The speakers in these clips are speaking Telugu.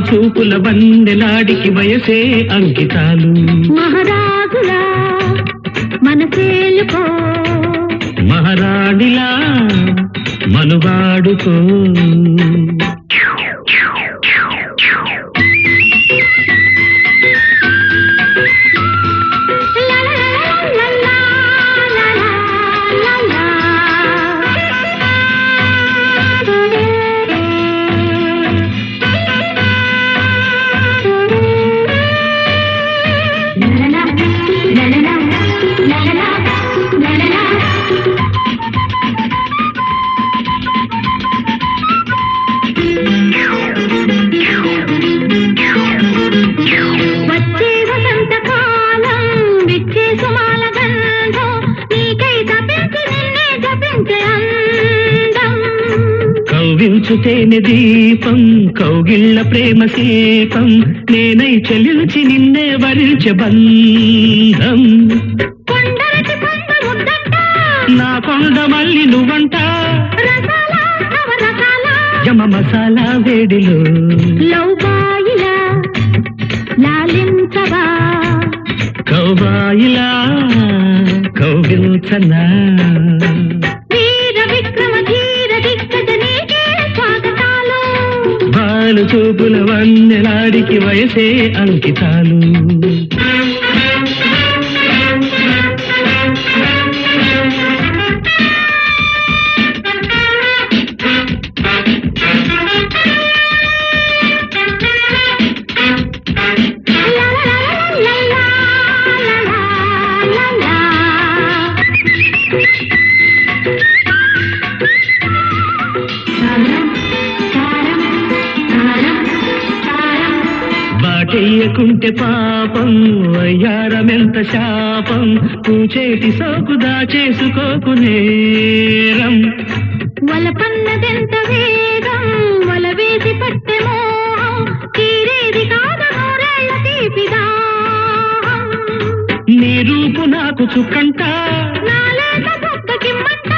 చూపుల వన్నెలాడికి వయసే అంకితాలు మహారాజులా మనసేలుకో మహారాణిలా మనువాడుకో కౌవించుతేనె దీపం కౌగిళ్ళ ప్రేమ శీపం నేనై చెలించి నిన్నే వరించే బంధం నా కొండ మల్లి నువ్వంట యమ మసాలా వేడిలో లౌబాయిలా లాలించవా కౌబాయిలా కౌగిల్చనా బాలు చూపుల వన్నెలాడికి వయసే అంకితాలు చెయ్యకుంటే పాపం అయ్యారమెంత శాపం పూచేటి సోకు దాచేసుకోకు నేరం వలపన్నదెంత వేగం వల వేసి పట్టె మోహం తీరేది కాదు నూరేళ్ల తీపిదాహం నీ రూపు నాకు చుక్కంట నాలేత బొక్కకిమ్మంట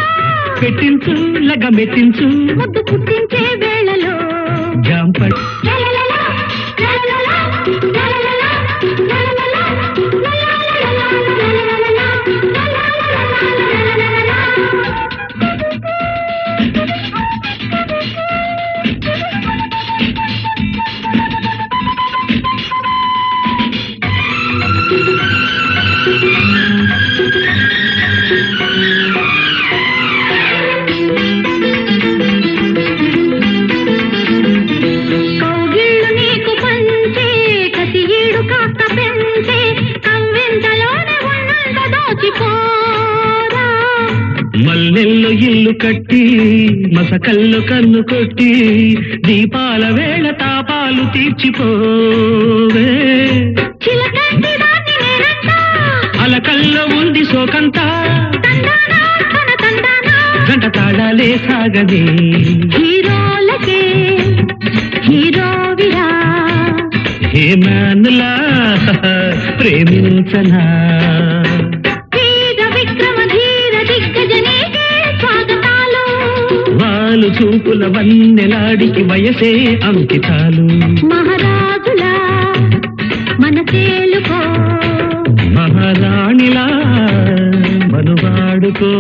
పెట్టించు లగమెట్టించు ముద్దు పుట్టించే వేళలో జాంపట్ మల్లెల్లో ఇల్లు కట్టి మసకల్లో కన్ను కొట్టి దీపాల వేళ తాపాలు తీర్చిపోవే అలకల్లో ఉంది సోకంత గంట తాళాలే సాగదే హీరోలకే హీరోవిరా హేమానులా ప్రేమించనా వాలు చూపుల వన్నెలాడికి వయసే అంకితాలు మహారాజులా మనసేలుకో మహారాణిలా మనువాడుకో